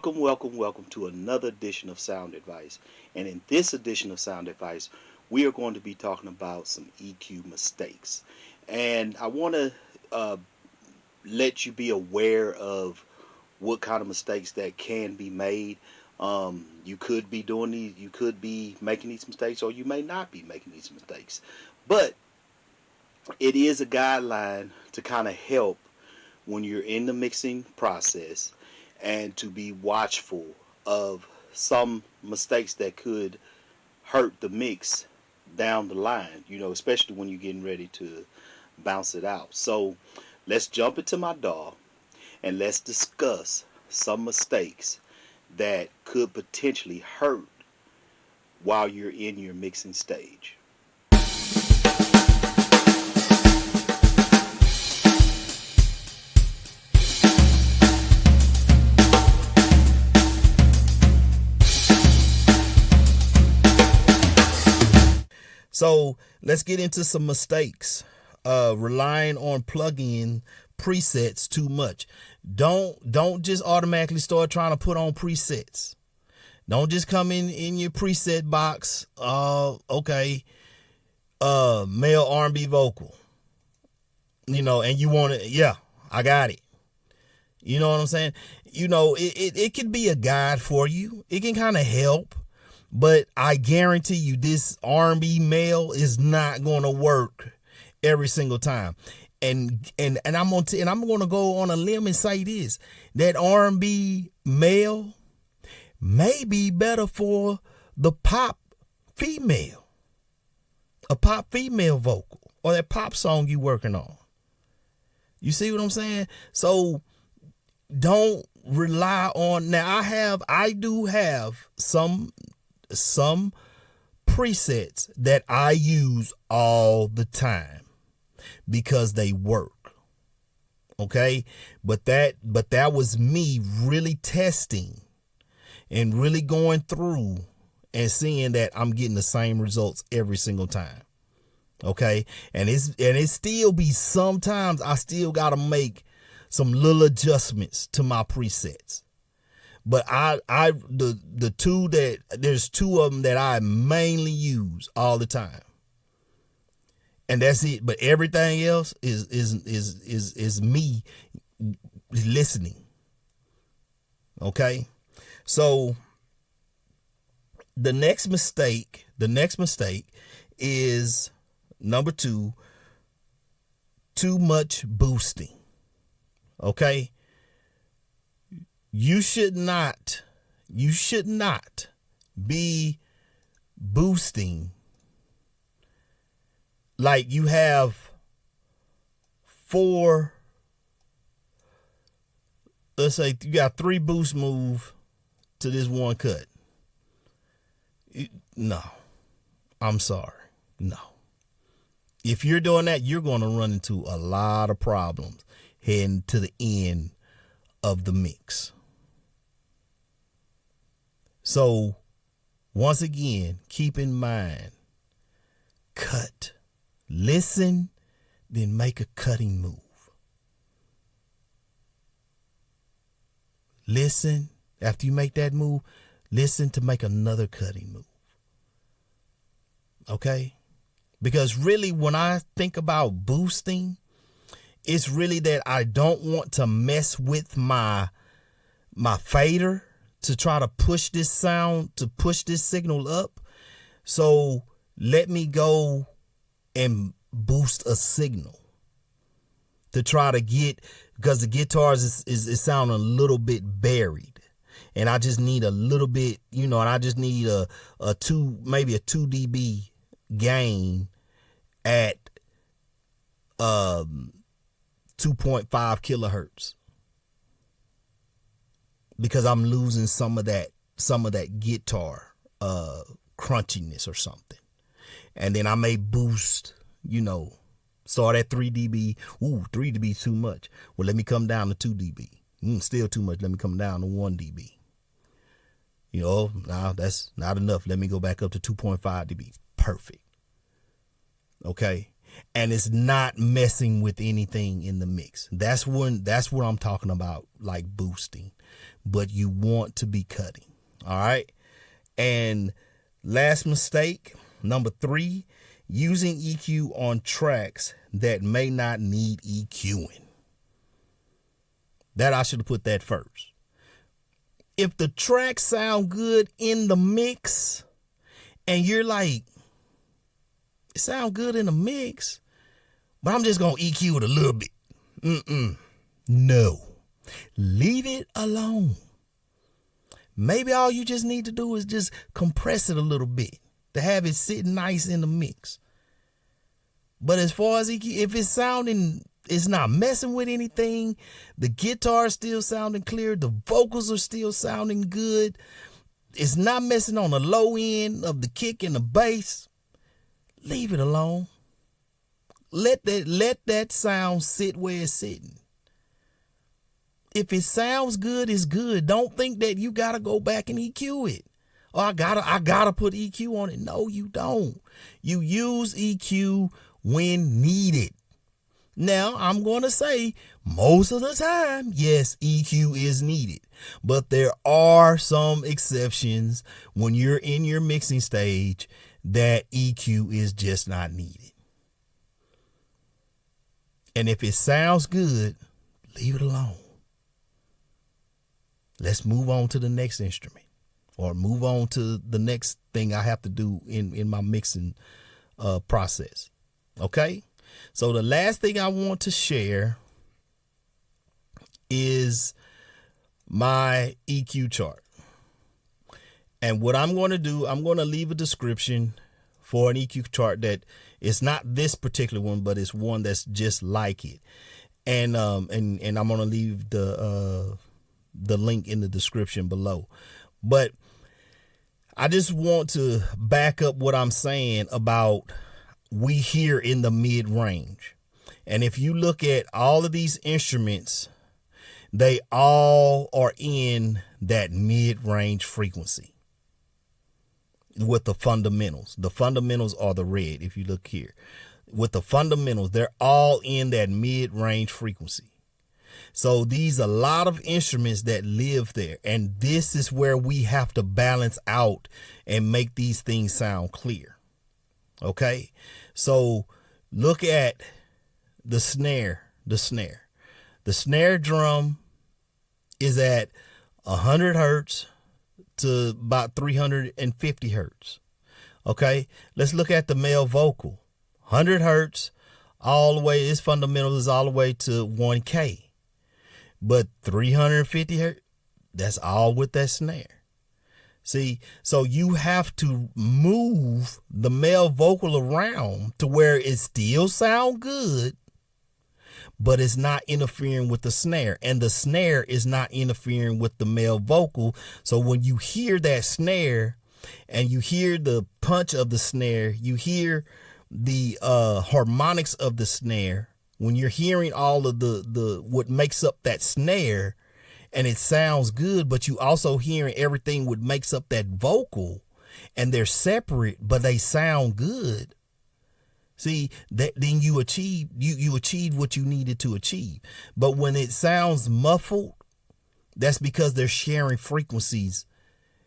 Welcome to another edition of Sound Advice. And in this edition of Sound Advice, we are going to be talking about some EQ mistakes. And I want to uh, let you be aware of what kind of mistakes that can be made. You could be doing these, you could be making these mistakes, or you may not be making these mistakes. But it is a guideline to kind of help when you're in the mixing process and to be watchful of some mistakes that could hurt the mix down the line, especially when you're getting ready to bounce it out. So let's jump into my DAW and let's discuss some mistakes that could potentially hurt while you're in your mixing stage. So let's get into some mistakes. Relying on plug-in presets too much. Don't just automatically start trying to put on presets. Don't just come in your preset box. Okay, male R&B vocal. And you want it. Yeah, I got it. You know what I'm saying? It could be a guide for you. It can kind of help. But I guarantee you this R&B male is not going to work every single time. And I'm going to go on a limb and say this, that R&B male may be better for the pop female. A pop female vocal or that pop song you working on. You see what I'm saying? So don't rely on, now I do have some presets that I use all the time because they work. Okay? But that was me really testing and really going through and seeing that I'm getting the same results every single time. Okay? And it still be sometimes I still got to make some little adjustments to my presets. But the two that there's two of them that I mainly use all the time, and that's it. But everything else is me listening. Okay, so the next mistake is number 2. Too much boosting. Okay. You should not be boosting like you have 4, let's say you got 3 boost move to this one cut. No, I'm sorry. No. If you're doing that, you're going to run into a lot of problems heading to the end of the mix. So, once again, keep in mind, cut, listen, then make a cutting move. Listen, after you make that move, listen to make another cutting move. Okay? Because really, when I think about boosting, it's really that I don't want to mess with my fader to try to push this sound, to push this signal up. So let me go and boost a signal to try to get, because the guitars is sounding a little bit buried. And I just need a little bit, and I just need maybe a 2 dB gain at 2.5 kilohertz. Because I'm losing some of that guitar crunchiness or something. And then I may boost, start at 3 dB. Ooh, 3 dB too much. Well, let me come down to 2 dB. Still too much. Let me come down to 1 dB. Now that's not enough. Let me go back up to 2.5 dB. Perfect. Okay. And it's not messing with anything in the mix. That's what I'm talking about, like boosting. but you want to be cutting. All right. And last mistake, number 3, using EQ on tracks that may not need EQing. That I should have put that first. If the tracks sound good in the mix and you're like, it sound good in the mix, but I'm just going to EQ it a little bit. No, leave it alone. Maybe all you just need to do is just compress it a little bit to have it sit nice in the mix. But as far as EQ, if it's sounding, it's not messing with anything, the guitar is still sounding clear, the vocals are still sounding good, it's not messing on the low end of the kick and the bass, leave it alone. Let that sound sit where it's sitting. If it sounds good, it's good. Don't think that you gotta go back and EQ it. Or I gotta put EQ on it. No, you don't. You use EQ when needed. Now, I'm going to say most of the time, yes, EQ is needed. But there are some exceptions when you're in your mixing stage that EQ is just not needed. And if it sounds good, leave it alone. Let's move on to the next instrument, or move on to the next thing I have to do in my mixing process. Okay? So the last thing I want to share is my EQ chart. And what I'm going to do, I'm going to leave a description for an EQ chart that is not this particular one, but it's one that's just like it. And I'm going to leave the link in the description below. But I just want to back up what I'm saying about we hear in the mid range. And if you look at all of these instruments, they all are in that mid range frequency with the fundamentals. The fundamentals are the red. If you look here with the fundamentals, they're all in that mid range frequency. So these are a lot of instruments that live there. And this is where we have to balance out and make these things sound clear. Okay. So look at the snare. The snare drum is at 100 hertz to about 350 hertz. Okay. Let's look at the male vocal. 100 hertz all the way. Its fundamental is all the way to 1K. But 350 hertz, that's all with that snare. See, so you have to move the male vocal around to where it still sound good, but it's not interfering with the snare, and the snare is not interfering with the male vocal. So when you hear that snare and you hear the punch of the snare, you hear the harmonics of the snare, when you're hearing all of the what makes up that snare, and it sounds good, but you also hearing everything what makes up that vocal, and they're separate, but they sound good. See, that then you achieved what you needed to achieve. But when it sounds muffled, that's because they're sharing frequencies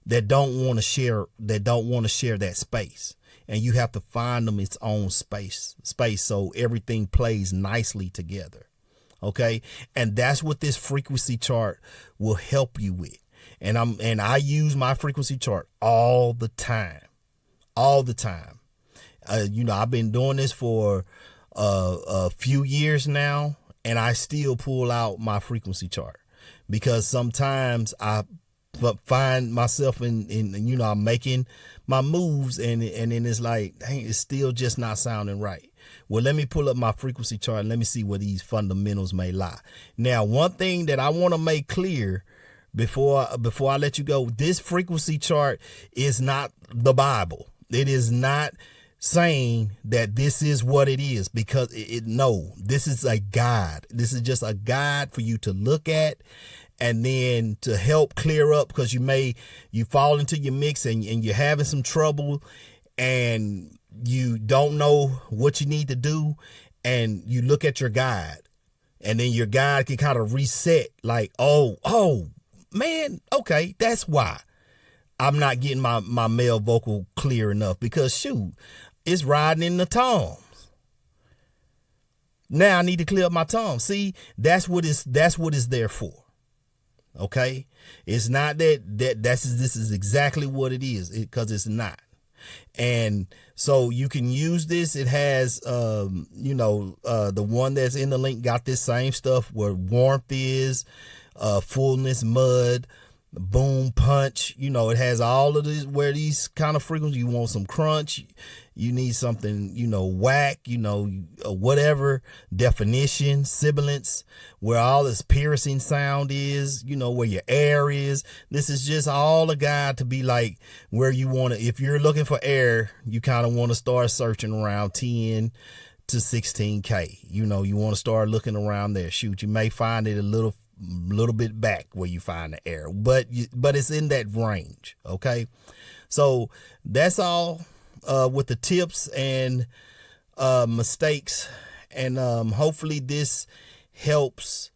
that don't want to share that space. And you have to find them its own space so everything plays nicely together. Okay. And that's what this frequency chart will help you with. And I use my frequency chart all the time. I've been doing this for a few years now, and I still pull out my frequency chart because sometimes I find myself in I'm making my moves and then it's like, dang, it's still just not sounding right. Well, let me pull up my frequency chart and let me see where these fundamentals may lie. Now, one thing that I want to make clear before I let you go, this frequency chart is not the Bible. It is not saying that this is what it is, because this is a guide. This is just a guide for you to look at and then to help clear up, because you fall into your mix and you're having some trouble and you don't know what you need to do, and you look at your guide and then your guide can kind of reset like, oh, man, okay, that's why I'm not getting my male vocal clear enough, because shoot, it's riding in the toms. Now I need to clear up my tom. See, that's what it's there for. Okay, it's not this is exactly what it is, because it's not. And so you can use this. It has the one that's in the link got this same stuff where warmth is, fullness, mud, boom, punch. It has all of this where these kind of frequencies. You want some crunch, you need something, whack, whatever, definition, sibilance, where all this piercing sound is, where your air is. This is just all a guide to be like where you want to, if you're looking for air, you kind of want to start searching around 10 to 16K. You want to start looking around there. Shoot, you may find it a little bit back where you find the air, but it's in that range. Okay, so that's all with the tips and mistakes, and hopefully this helps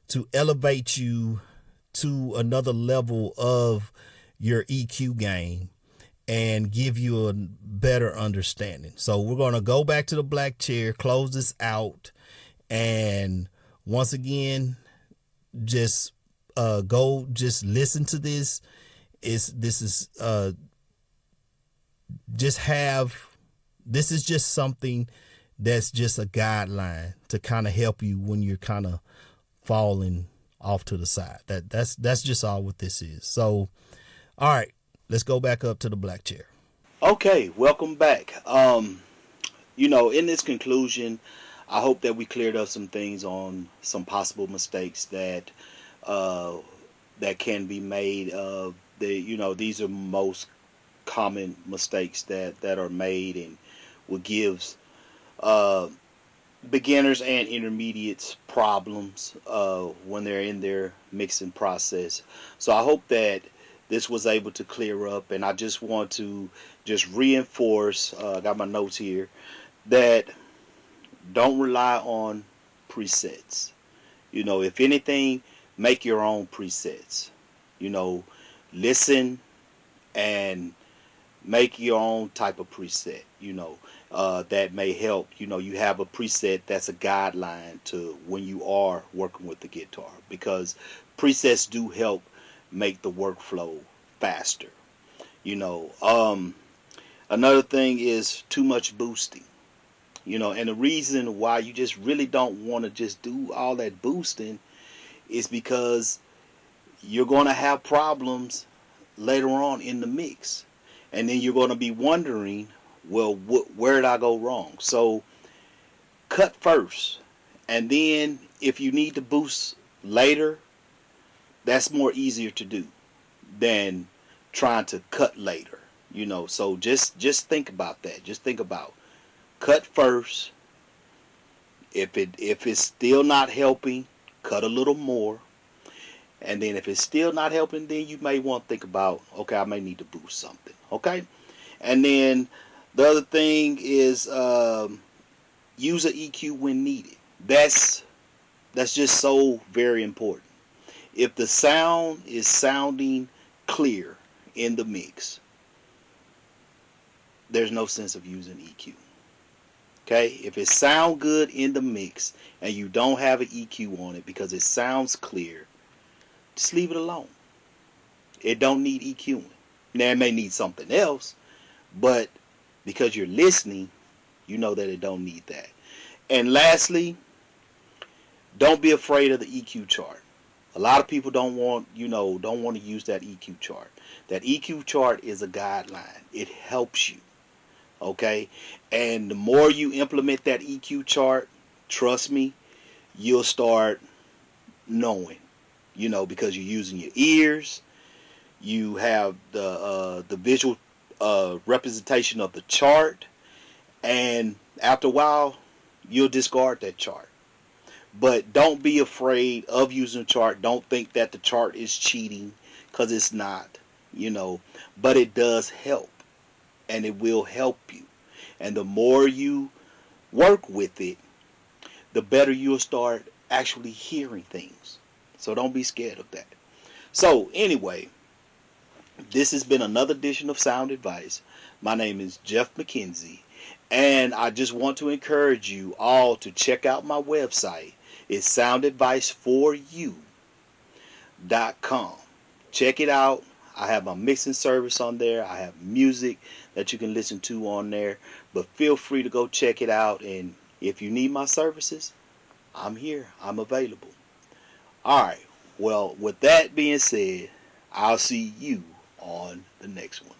to elevate you to another level of your EQ game and give you a better understanding. So we're going to go back to the black chair, close this out, and once again, just listen to this. This is just something that's just a guideline to kind of help you when you're kind of falling off to the side. That's just all what this is. So, all right, let's go back up to the black chair. Okay, welcome back. In this conclusion, I hope that we cleared up some things on some possible mistakes that can be made. These are most common mistakes that are made, and what gives beginners and intermediates problems when they're in their mixing process. So I hope that this was able to clear up, and I just want to just reinforce, I got my notes here, that don't rely on presets. If anything, make your own presets. Listen and make your own type of preset, that may help. You have a preset that's a guideline to when you are working with the guitar, because presets do help make the workflow faster. Another thing is too much boosting. And the reason why you just really don't want to just do all that boosting is because you're going to have problems later on in the mix. And then you're going to be wondering, well, where did I go wrong? So cut first. And then if you need to boost later, that's more easier to do than trying to cut later. So just think about that. Just think about cut first. If it's still not helping, cut a little more. And then if it's still not helping, then you may want to think about, okay, I may need to boost something. Okay? And then the other thing is use an EQ when needed. That's just so very important. If the sound is sounding clear in the mix, there's no sense of using EQ. Okay? If it sounds good in the mix and you don't have an EQ on it because it sounds clear, just leave it alone. It don't need EQing. Now it may need something else, but because you're listening, you know that it don't need that. And lastly, don't be afraid of the EQ chart. A lot of people don't want to use that EQ chart. That EQ chart is a guideline. It helps you. Okay? And the more you implement that EQ chart, trust me, you'll start knowing. Because you're using your ears, you have the visual representation of the chart, and after a while, you'll discard that chart. But don't be afraid of using a chart. Don't think that the chart is cheating, because it's not. But it does help, and it will help you. And the more you work with it, the better you'll start actually hearing things. So don't be scared of that. So anyway, this has been another edition of Sound Advice. My name is Jeff McKenzie, and I just want to encourage you all to check out my website. It's soundadviceforyou.com. Check it out. I have my mixing service on there. I have music that you can listen to on there. But feel free to go check it out. And if you need my services, I'm here. I'm available. All right. Well, with that being said, I'll see you on the next one.